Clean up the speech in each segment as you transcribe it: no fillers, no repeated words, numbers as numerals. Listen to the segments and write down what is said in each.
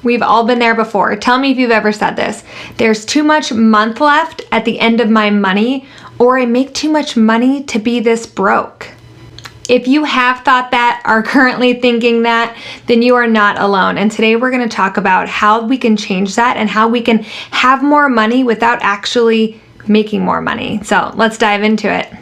We've all been there before. Tell me if you've ever said this. There's too much month left at the end of my money, or I make too much money to be this broke. If you have thought that, are currently thinking that, then you are not alone. And today we're going to talk about how we can change that and how we can have more money without actually making more money. So let's dive into it.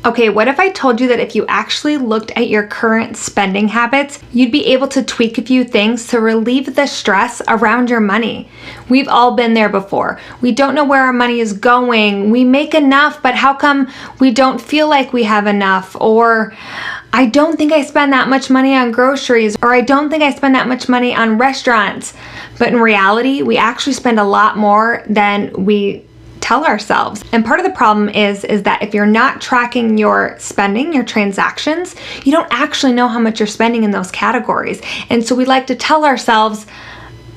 Okay, what if I told you that if you actually looked at your current spending habits, you'd be able to tweak a few things to relieve the stress around your money? We've all been there before. We don't know where our money is going. We make enough, but how come we don't feel like we have enough? Or I don't think I spend that much money on groceries, or I don't think I spend that much money on restaurants. But in reality, we actually spend a lot more than we tell ourselves. And part of the problem is that if you're not tracking your spending, your transactions, you don't actually know how much you're spending in those categories. And so we like to tell ourselves,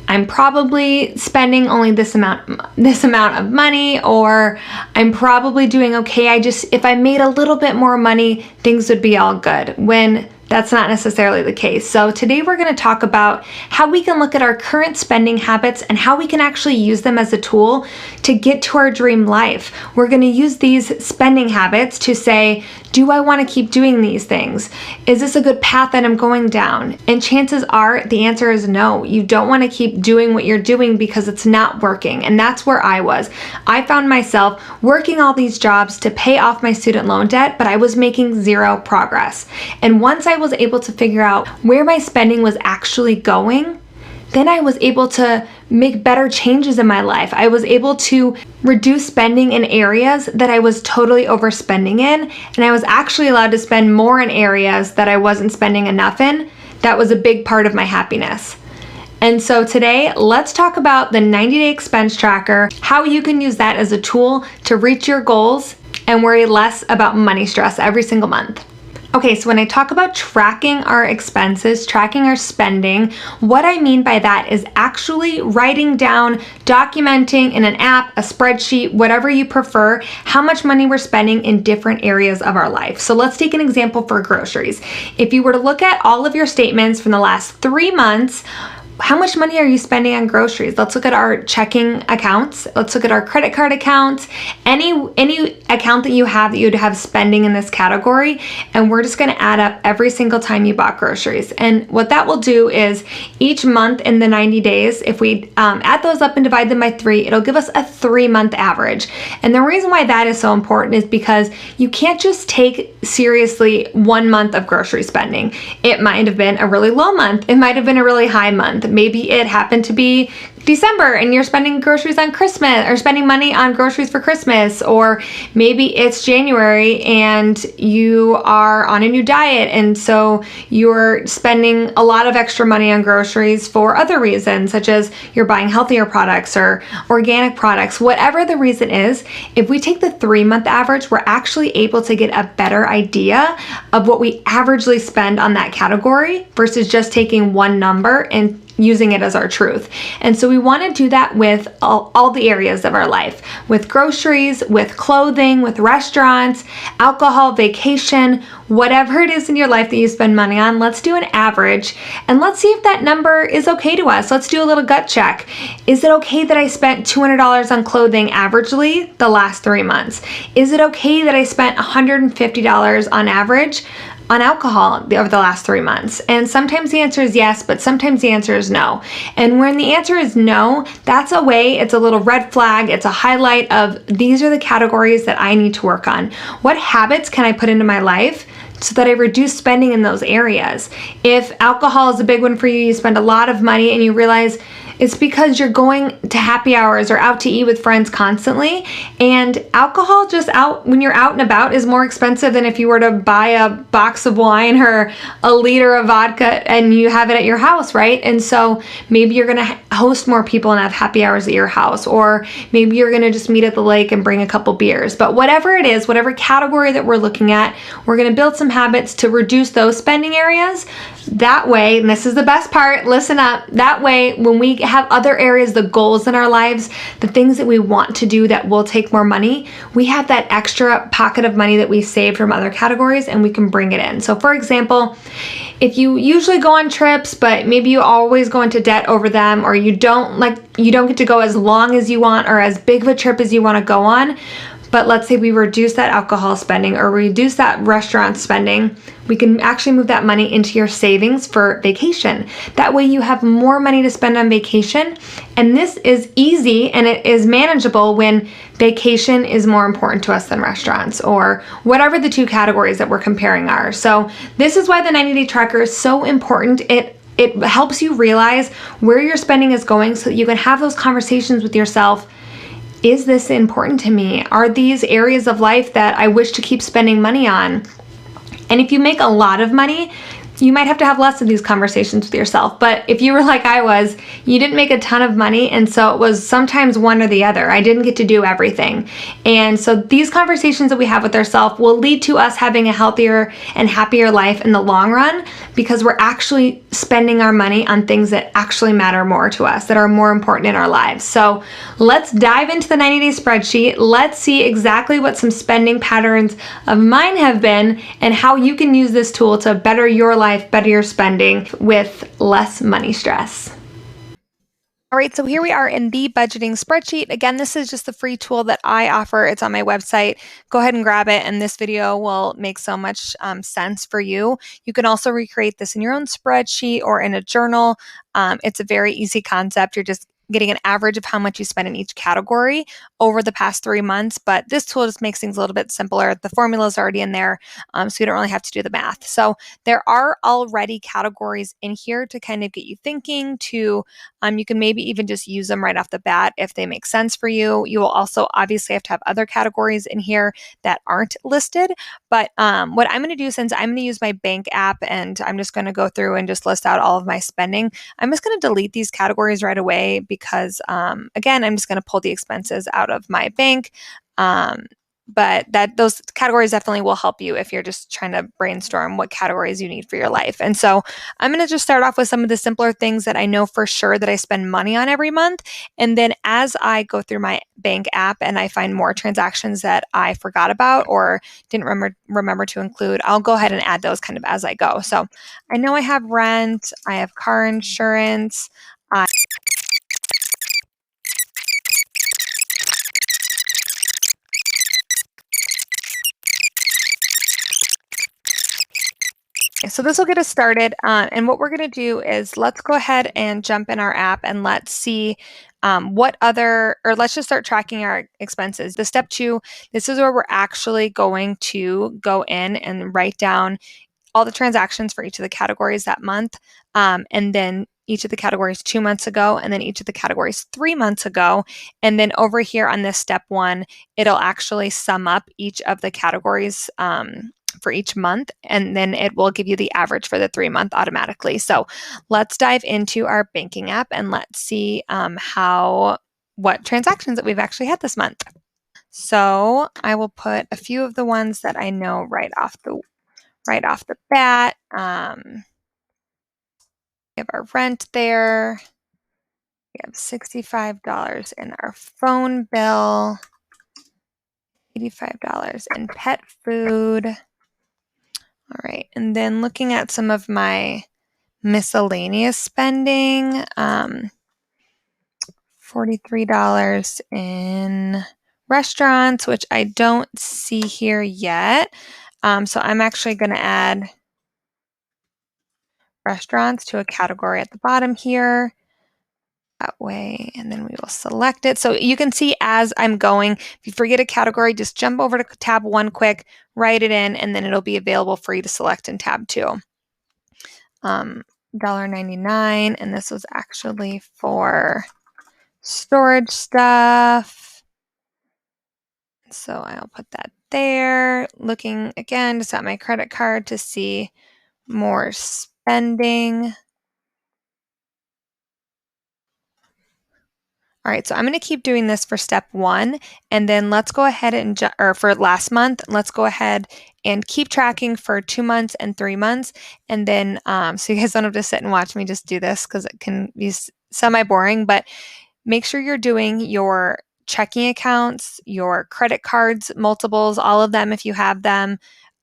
I'm probably spending only this amount of money, or I'm probably doing okay. If I made a little bit more money, things would be all good, when that's not necessarily the case. So today we're going to talk about how we can look at our current spending habits and how we can actually use them as a tool to get to our dream life. We're going to use these spending habits to say, do I want to keep doing these things? Is this a good path that I'm going down? And chances are the answer is no. You don't want to keep doing what you're doing because it's not working. And that's where I was. I found myself working all these jobs to pay off my student loan debt, but I was making zero progress. And once I was able to figure out where my spending was actually going, then I was able to make better changes in my life. I was able to reduce spending in areas that I was totally overspending in, and I was actually allowed to spend more in areas that I wasn't spending enough in. That was a big part of my happiness. And so today, let's talk about the 90-day expense tracker, how you can use that as a tool to reach your goals and worry less about money stress every single month. Okay, so when I talk about tracking our expenses, tracking our spending, what I mean by that is actually writing down, documenting in an app, a spreadsheet, whatever you prefer, how much money we're spending in different areas of our life. So let's take an example for groceries. If you were to look at all of your statements from the last 3 months, how much money are you spending on groceries? Let's look at our checking accounts. Let's look at our credit card accounts. Any account that you have that you'd have spending in this category, and we're just going to add up every single time you bought groceries. And what that will do is each month in the 90 days, if we add those up and divide them by 3, it'll give us a 3-month average. And the reason why that is so important is because you can't just take seriously 1 month of grocery spending. It might have been a really low month. It might have been a really high month. Maybe it happened to be December and you're spending groceries on Christmas, or spending money on groceries for Christmas, or maybe it's January and you are on a new diet and so you're spending a lot of extra money on groceries for other reasons, such as you're buying healthier products or organic products. Whatever the reason is, if we take the 3-month average, we're actually able to get a better idea of what we averagely spend on that category versus just taking one number and using it as our truth. And so we want to do that with all the areas of our life, with groceries, with clothing, with restaurants, alcohol, vacation, whatever it is in your life that you spend money on. Let's do an average and let's see if that number is okay to us. Let's do a little gut check. Is it okay that I spent $200 on clothing averagely the last 3 months? Is it okay that I spent $150 on average on alcohol over the last 3 months? And sometimes the answer is yes, but sometimes the answer is no. And when the answer is no, that's a way, it's a little red flag, it's a highlight of these are the categories that I need to work on. What habits can I put into my life so that I reduce spending in those areas? If alcohol is a big one for you, you spend a lot of money and you realize it's because you're going to happy hours or out to eat with friends constantly, and alcohol just out when you're out and about is more expensive than if you were to buy a box of wine or a liter of vodka and you have it at your house, right? And so maybe you're gonna host more people and have happy hours at your house, or maybe you're gonna just meet at the lake and bring a couple beers. But whatever it is, whatever category that we're looking at, we're gonna build some habits to reduce those spending areas. That way, and this is the best part, listen up, that way when we have other areas, the goals in our lives, the things that we want to do that will take more money, we have that extra pocket of money that we save from other categories and we can bring it in. So for example, if you usually go on trips, but maybe you always go into debt over them, or you don't get to go as long as you want or as big of a trip as you want to go on, but let's say we reduce that alcohol spending or reduce that restaurant spending, we can actually move that money into your savings for vacation. That way you have more money to spend on vacation. And this is easy and it is manageable when vacation is more important to us than restaurants or whatever the two categories that we're comparing are. So this is why the 90-day tracker is so important. It helps you realize where your spending is going so that you can have those conversations with yourself. Is this important to me? Are these areas of life that I wish to keep spending money on? And if you make a lot of money, you might have to have less of these conversations with yourself. But if you were like I was, you didn't make a ton of money, and so it was sometimes one or the other. I didn't get to do everything. And so these conversations that we have with ourselves will lead to us having a healthier and happier life in the long run, because we're actually spending our money on things that actually matter more to us, that are more important in our lives. So let's dive into the 90-day spreadsheet. Let's see exactly what some spending patterns of mine have been and how you can use this tool to better your life, better your spending with less money stress. All right, so here we are in the budgeting spreadsheet. Again, this is just the free tool that I offer. It's on my website. Go ahead and grab it, and this video will make so much sense for you. You can also recreate this in your own spreadsheet or in a journal. It's a very easy concept. You're just getting an average of how much you spend in each category over the past 3 months, but this tool just makes things a little bit simpler. The formula is already in there, so you don't really have to do the math. So there are already categories in here to kind of get you thinking. You can maybe even just use them right off the bat if they make sense for you. You will also obviously have to have other categories in here that aren't listed, but what I'm going to do, since I'm going to use my bank app and I'm just going to go through and just list out all of my spending, I'm just going to delete these categories right away because, again, I'm just going to pull the expenses out of my bank. But those categories definitely will help you if you're just trying to brainstorm what categories you need for your life. And so I'm going to just start off with some of the simpler things that I know for sure that I spend money on every month. And then as I go through my bank app and I find more transactions that I forgot about or didn't remember to include, I'll go ahead and add those kind of as I go. So I know I have rent, I have car insurance, so this will get us started. And what we're going to do is let's go ahead and jump in our app and let's see let's just start tracking our expenses. The step 2, this is where we're actually going to go in and write down all the transactions for each of the categories that month, and then each of the categories 2 months ago, and then each of the categories 3 months ago. And then over here on this step 1, it'll actually sum up each of the categories for each month, and then it will give you the average for the 3-month automatically. So let's dive into our banking app and let's see what transactions that we've actually had this month. So I will put a few of the ones that I know right off the bat. We have our rent there. We have $65 in our phone bill, $85 in pet food. All right, and then looking at some of my miscellaneous spending, $43 in restaurants, which I don't see here yet. So I'm actually going to add restaurants to a category at the bottom here. That way, and then we will select it. So you can see as I'm going, if you forget a category, just jump over to tab 1 quick, write it in, and then it'll be available for you to select in tab 2. $1.99, and this was actually for storage stuff. So I'll put that there. Looking again just at my credit card to see more spending. All right, so I'm going to keep doing this for step 1, and then let's go ahead and, for last month, let's go ahead and keep tracking for 2 months and 3 months. And then, so you guys don't have to sit and watch me just do this because it can be semi-boring, but make sure you're doing your checking accounts, your credit cards, multiples, all of them if you have them.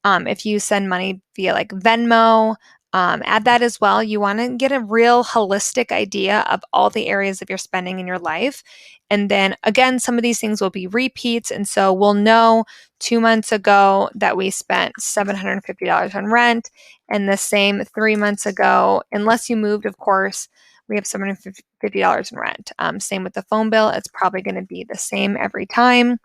If you send money via like Venmo, add that as well. You want to get a real holistic idea of all the areas of your spending in your life. And then again, some of these things will be repeats. And so we'll know 2 months ago that we spent $750 on rent, and the same 3 months ago, unless you moved, of course, we have $750 in rent. Same with the phone bill. It's probably going to be the same every time.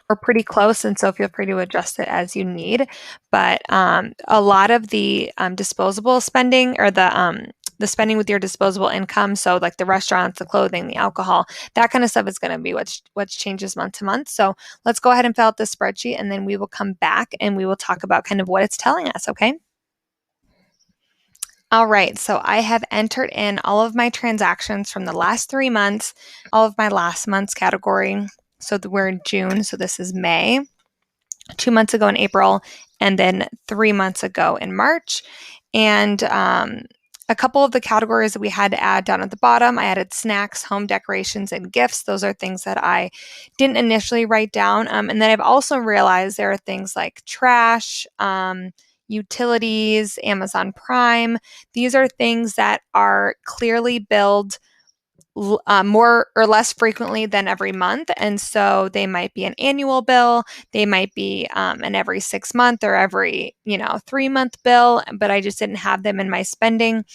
Or pretty close, and so feel free to adjust it as you need. But a lot of the disposable spending, or the spending with your disposable income, so like the restaurants, the clothing, the alcohol, that kind of stuff is going to be what changes month to month. So let's go ahead and fill out this spreadsheet, and then we will come back and we will talk about kind of what it's telling us, okay? All right, so I have entered in all of my transactions from the last 3 months, all of my last month's category. So we're in June, so this is May, 2 months ago in April, and then 3 months ago in March. And a couple of the categories that we had to add down at the bottom, I added snacks, home decorations, and gifts. Those are things that I didn't initially write down. And then I've also realized there are things like trash, utilities, Amazon Prime. These are things that are clearly billed more or less frequently than every month. And so they might be an annual bill, they might be an every 6 month or every 3 month bill, but I just didn't have them in my spending.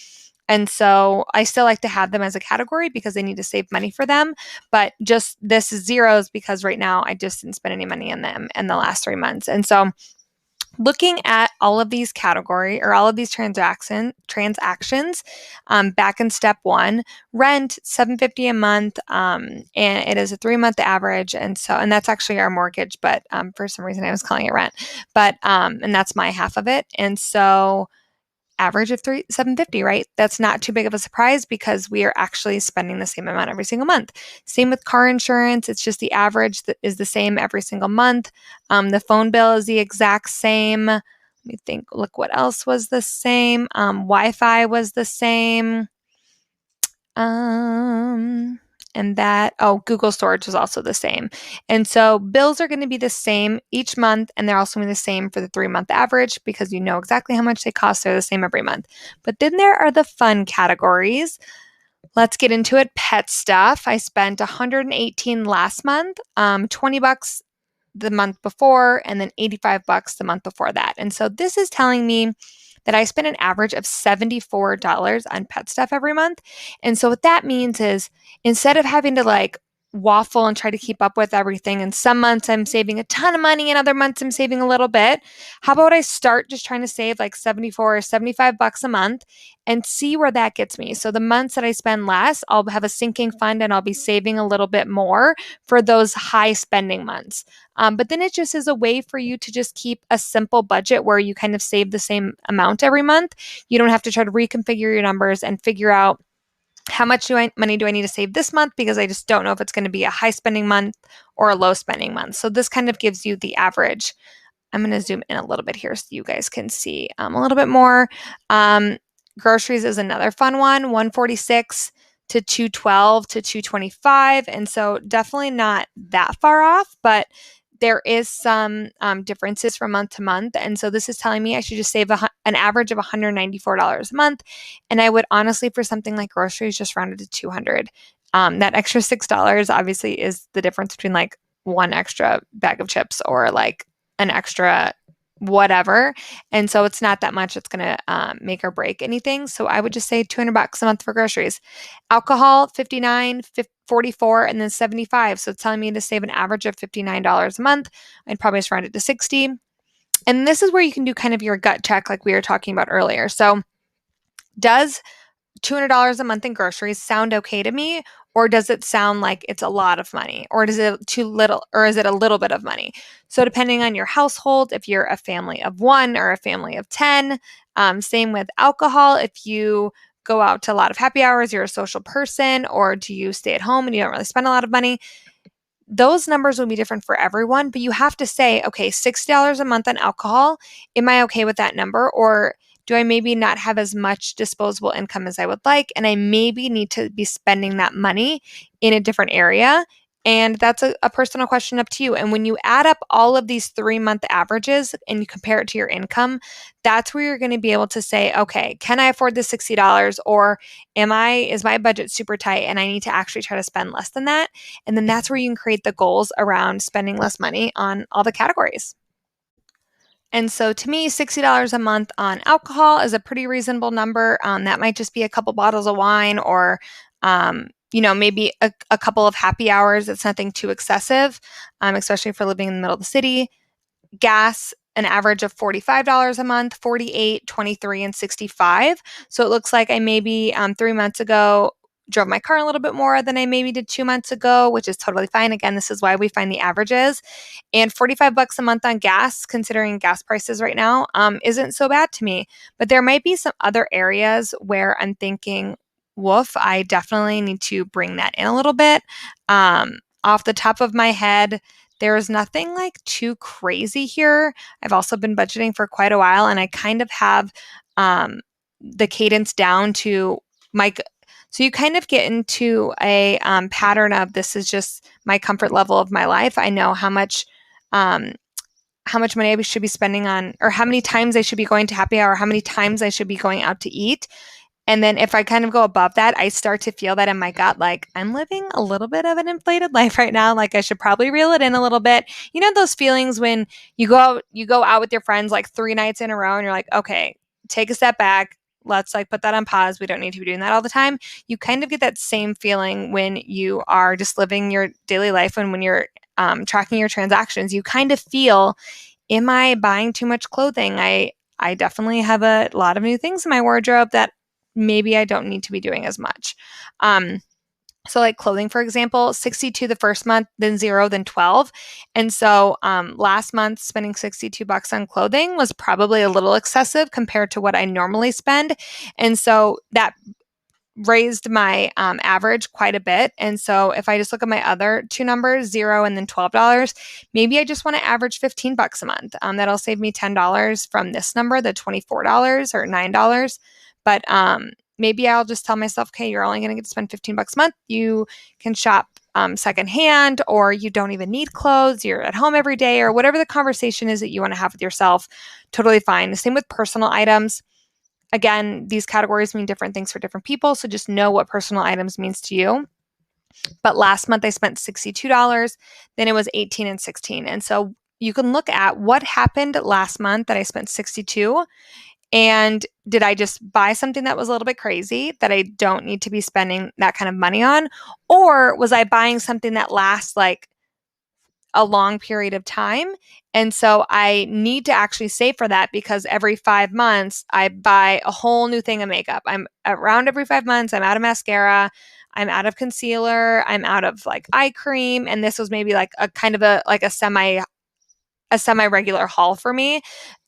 And so I still like to have them as a category because I need to save money for them. But just this is zeros because right now I just didn't spend any money in them in the last 3 months. And so looking at all of these category or all of these transactions, back in step one, rent $750 a month, and it is a 3 month average, and that's actually our mortgage, but for some reason I was calling it rent, but and that's my half of it, and so average of $750, right? That's not too big of a surprise because we are actually spending the same amount every single month. Same with car insurance. It's just the average that is the same every single month. The phone bill is the exact same. Let me think. Look, what else was the same? Wi-Fi was the same. Google storage is also the same. And so bills are going to be the same each month, and they're also going to be the same for the 3 month average because you know exactly how much they cost. They're the same every month. But then there are the fun categories. Let's get into it. Pet stuff. I spent $118 last month, $20 the month before, and then $85 the month before that. And so this is telling me that I spend an average of $74 on pet stuff every month. And so what that means is instead of having to like waffle and try to keep up with everything, and some months I'm saving a ton of money and other months I'm saving a little bit, how about I start just trying to save like 74 or $75 a month and see where that gets me. So the months that I spend less, I'll have a sinking fund and I'll be saving a little bit more for those high spending months. But then it just is a way for you to just keep a simple budget where you kind of save the same amount every month. You don't have to try to reconfigure your numbers and figure out how much money do I need to save this month because I just don't know if it's going to be a high spending month or a low spending month. So this kind of gives you the average. I'm going to zoom in a little bit here so you guys can see a little bit more. Groceries is another fun one, 146 to 212 to 225. And so definitely not that far off, but there is some differences from month to month. And so this is telling me I should just save an average of $194 a month. And I would honestly, for something like groceries, just round it to 200. That extra $6 obviously is the difference between like one extra bag of chips or like an extra whatever. And so it's not that much that's going to make or break anything. So I would just say $200 a month for groceries. Alcohol, 59, 44, and then 75. So it's telling me to save an average of $59 a month. I'd probably just round it to 60. And this is where you can do kind of your gut check like we were talking about earlier. So does $200 a month in groceries sound okay to me? Or does it sound like it's a lot of money? Or is it too little? Or is it a little bit of money? So depending on your household, if you're a family of 1 or a family of 10, same with alcohol. If you go out to a lot of happy hours, you're a social person, or do you stay at home and you don't really spend a lot of money? Those numbers will be different for everyone, but you have to say, okay, $60 a month on alcohol, am I okay with that number? Or do I maybe not have as much disposable income as I would like? And I maybe need to be spending that money in a different area. And that's a personal question up to you. And when you add up all of these 3-month averages and you compare it to your income, that's where you're going to be able to say, okay, can I afford the $60? Or is my budget super tight and I need to actually try to spend less than that? And then that's where you can create the goals around spending less money on all the categories. And so to me, $60 a month on alcohol is a pretty reasonable number. That might just be a couple bottles of wine or, maybe a couple of happy hours. It's nothing too excessive, especially for living in the middle of the city. Gas, an average of $45 a month, 48, 23, and 65. So it looks like I maybe 3 months ago drove my car a little bit more than I maybe did 2 months ago, which is totally fine. Again, this is why we find the averages. And $45 a month on gas, considering gas prices right now, isn't so bad to me. But there might be some other areas where I'm thinking, woof, I definitely need to bring that in a little bit. Off the top of my head, there is nothing like too crazy here. I've also been budgeting for quite a while, and I kind of have the cadence down to my. So you kind of get into a pattern of this is just my comfort level of my life. I know how much money I should be spending on, or how many times I should be going to happy hour, how many times I should be going out to eat. And then if I kind of go above that, I start to feel that in my gut, like I'm living a little bit of an inflated life right now. Like I should probably reel it in a little bit. You know, those feelings when you go out with your friends like 3 nights in a row and you're like, okay, take a step back. Let's like put that on pause. We don't need to be doing that all the time. You kind of get that same feeling when you are just living your daily life and when you're tracking your transactions. You kind of feel, am I buying too much clothing? I definitely have a lot of new things in my wardrobe that maybe I don't need to be doing as much. So like clothing, for example, 62 the first month, then 0, then 12. And so last month spending $62 on clothing was probably a little excessive compared to what I normally spend. And so that raised my average quite a bit. And so if I just look at my other two numbers, 0 and then $12, maybe I just want to average $15 a month. That'll save me $10 from this number, the $24 or $9. But maybe I'll just tell myself, okay, you're only going to get to spend $15 a month. You can shop secondhand, or you don't even need clothes. You're at home every day, or whatever the conversation is that you want to have with yourself. Totally fine. The same with personal items. Again, these categories mean different things for different people, so just know what personal items means to you. But last month I spent $62, then it was 18 and 16. And so you can look at what happened last month that I spent 62, and did I just buy something that was a little bit crazy that I don't need to be spending that kind of money on? Or was I buying something that lasts like a long period of time? And so I need to actually save for that, because every 5 months I buy a whole new thing of makeup. I'm around every 5 months, I'm out of mascara, I'm out of concealer, I'm out of like eye cream. And this was maybe like a kind of a semi regular haul for me.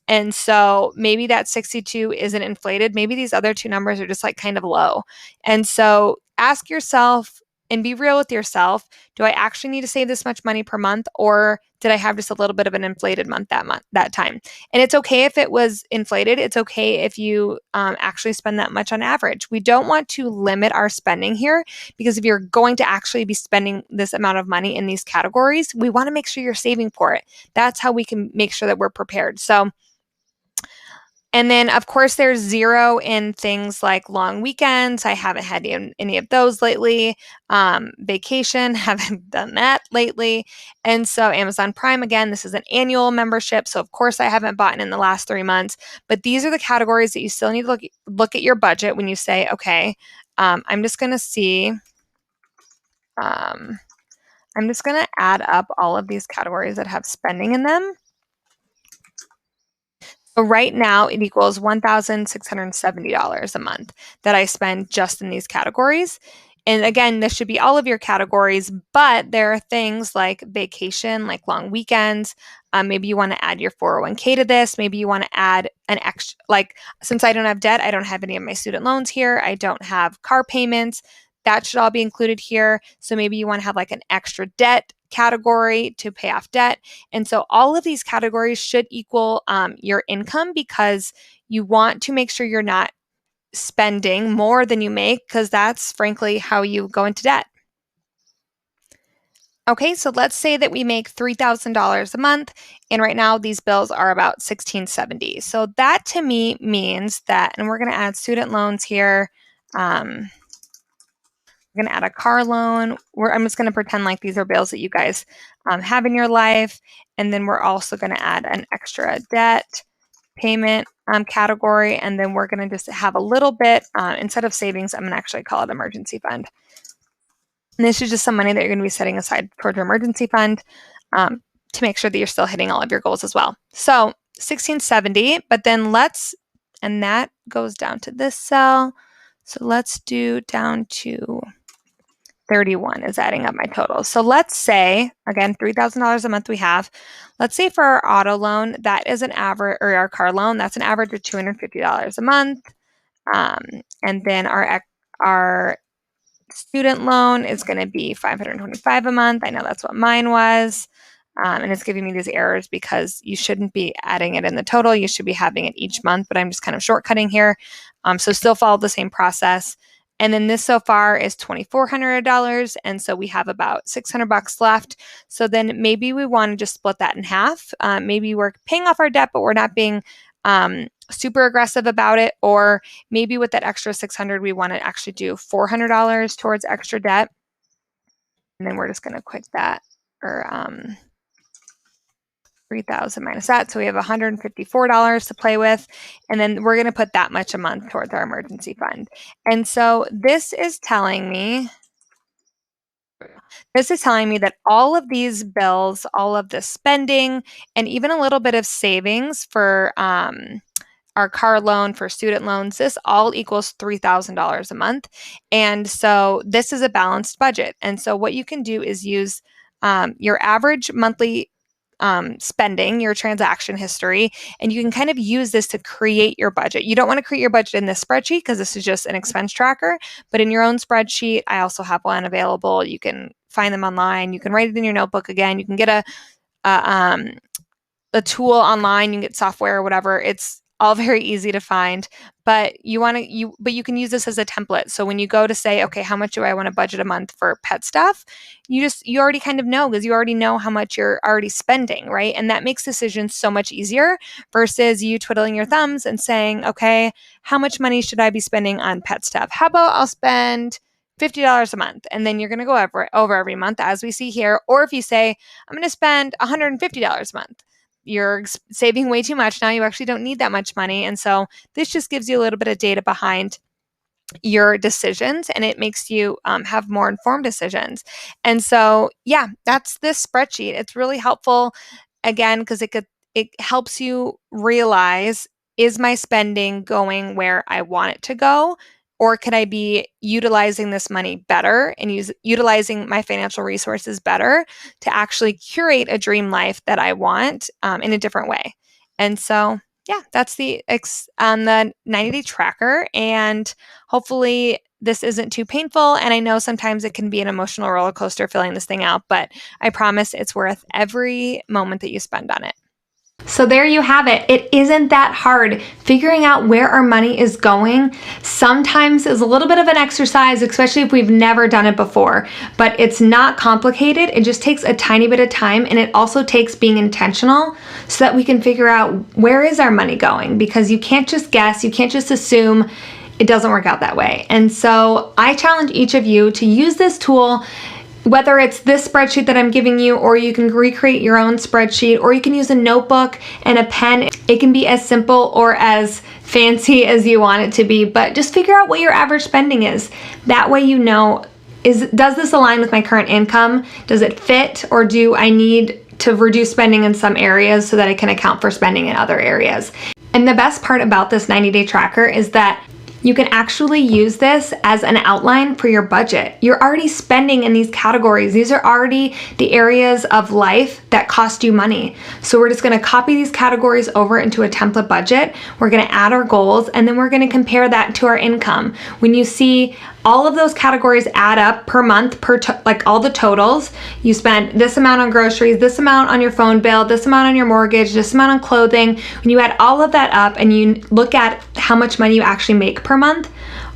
And so maybe that 62 isn't inflated. Maybe these other two numbers are just like kind of low. And so ask yourself and be real with yourself. Do I actually need to save this much money per month, or did I have just a little bit of an inflated month, that time? And it's okay if it was inflated. It's okay if you actually spend that much on average. We don't want to limit our spending here, because if you're going to actually be spending this amount of money in these categories, we want to make sure you're saving for it. That's how we can make sure that we're prepared. So, and then, of course, there's 0 in things like long weekends. I haven't had any of those lately. Vacation, haven't done that lately. And so Amazon Prime, again, this is an annual membership. So, of course, I haven't bought in the last 3 months. But these are the categories that you still need to look at your budget when you say, okay, I'm just going to see. I'm just going to add up all of these categories that have spending in them. So right now it equals $1,670 a month that I spend just in these categories. And again, this should be all of your categories, but there are things like vacation, like long weekends. Maybe you want to add your 401k to this. Maybe you want to add an extra, like since I don't have debt, I don't have any of my student loans here. I don't have car payments. That should all be included here. So maybe you want to have like an extra debt category to pay off debt. And so all of these categories should equal your income, because You want to make sure you're not spending more than you make, because that's frankly how you go into debt. Okay, so let's say that we make $3,000 a month, and right now these bills are about $1,670. So that to me means that, and we're going to add student loans here. We're going to add a car loan. I'm just going to pretend like these are bills that you guys have in your life. And then we're also going to add an extra debt payment category. And then we're going to just have a little bit, instead of savings, I'm going to actually call it emergency fund. And this is just some money that you're going to be setting aside towards your emergency fund to make sure that you're still hitting all of your goals as well. So 1670, but then and that goes down to this cell. So let's do down to 31 is adding up my total. So let's say, again, $3,000 a month we have. Let's say for our auto loan, that is an average, or our car loan, that's an average of $250 a month. And then our student loan is going to be $525 a month. I know that's what mine was. And it's giving me these errors because you shouldn't be adding it in the total. You should be having it each month, but I'm just kind of shortcutting here. So still follow the same process. And then this so far is $2,400. And so we have about $600 left. So then maybe we want to just split that in half. Maybe we're paying off our debt, but we're not being super aggressive about it. Or maybe with that extra $600, we want to actually do $400 towards extra debt. And then we're just going to quit that, or 3,000 minus that. So we have $154 to play with. And then we're going to put that much a month towards our emergency fund. And so this is telling me that all of these bills, all of the spending, and even a little bit of savings for our car loan, for student loans, this all equals $3,000 a month. And so this is a balanced budget. And so what you can do is use your average monthly spending, your transaction history, and you can kind of use this to create your budget. You don't want to create your budget in this spreadsheet because this is just an expense tracker, but in your own spreadsheet, I also have one available. You can find them online. You can write it in your notebook again. You can get a tool online. You can get software or whatever. It's all very easy to find, but you can use this as a template. So when you go to say, okay, how much do I want to budget a month for pet stuff? You already kind of know, because you already know how much you're already spending, right? And that makes decisions so much easier versus you twiddling your thumbs and saying, okay, how much money should I be spending on pet stuff? How about I'll spend $50 a month, and then you're going to go over every month, as we see here. Or if you say, I'm going to spend $150 a month, you're saving way too much. Now you actually don't need that much money. And so this just gives you a little bit of data behind your decisions, and it makes you have more informed decisions. And so, yeah, that's this spreadsheet. It's really helpful, again, because it helps you realize, is my spending going where I want it to go? Or could I be utilizing this money better and utilizing my financial resources better to actually curate a dream life that I want in a different way? And so, yeah, that's on the 90-day tracker. And hopefully this isn't too painful. And I know sometimes it can be an emotional roller coaster filling this thing out, but I promise it's worth every moment that you spend on it. So there you have it. It isn't that hard. Figuring out where our money is going sometimes is a little bit of an exercise, especially if we've never done it before, but it's not complicated. It just takes a tiny bit of time, and it also takes being intentional so that we can figure out, where is our money going? Because you can't just guess, you can't just assume. It doesn't work out that way. And so I challenge each of you to use this tool, whether it's this spreadsheet that I'm giving you, or you can recreate your own spreadsheet, or you can use a notebook and a pen. It can be as simple or as fancy as you want it to be, but just figure out what your average spending is. That way you know, does this align with my current income? Does it fit? Or do I need to reduce spending in some areas so that I can account for spending in other areas? And the best part about this 90-day tracker is that you can actually use this as an outline for your budget. You're already spending in these categories. These are already the areas of life that cost you money. So we're just gonna copy these categories over into a template budget. We're gonna add our goals, and then we're gonna compare that to our income. When you see All of those categories add up per month, like all the totals. You spent this amount on groceries, this amount on your phone bill, this amount on your mortgage, this amount on clothing. When you add all of that up and you look at how much money you actually make per month,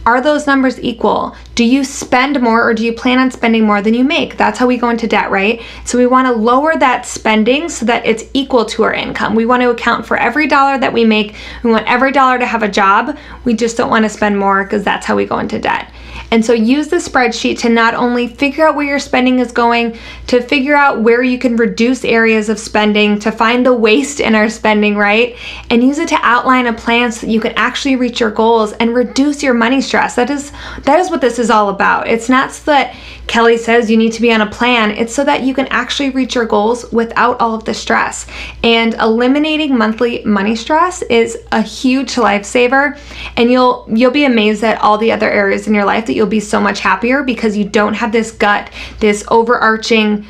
are those numbers equal? Do you spend more or do you plan on spending more than you make? That's how we go into debt, right? So we want to lower that spending so that it's equal to our income. We want to account for every dollar that we make. We want every dollar to have a job. We just don't want to spend more because that's how we go into debt. And so use the spreadsheet to not only figure out where your spending is going, to figure out where you can reduce areas of spending, to find the waste in our spending, right? And use it to outline a plan so that you can actually reach your goals and reduce your money stress. That is what this is all about. It's not so that Kelly says you need to be on a plan. It's so that you can actually reach your goals without all of the stress. And eliminating monthly money stress is a huge lifesaver. And you'll be amazed at all the other areas in your life that you'll be so much happier because you don't have this overarching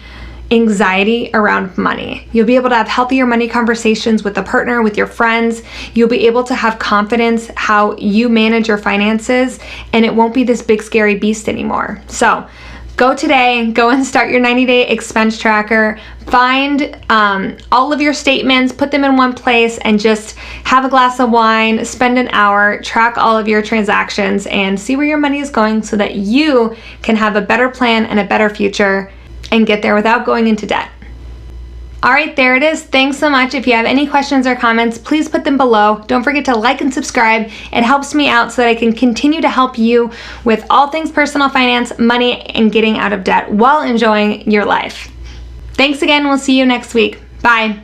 anxiety around money. You'll be able to have healthier money conversations with a partner, with your friends. You'll be able to have confidence how you manage your finances, and it won't be this big scary beast anymore. So go today, go and start your 90-day expense tracker. Find all of your statements, put them in one place, and just have a glass of wine, spend an hour, track all of your transactions, and see where your money is going so that you can have a better plan and a better future and get there without going into debt. All right, there it is. Thanks so much. If you have any questions or comments, please put them below. Don't forget to like and subscribe. It helps me out so that I can continue to help you with all things personal finance, money, and getting out of debt while enjoying your life. Thanks again. We'll see you next week. Bye.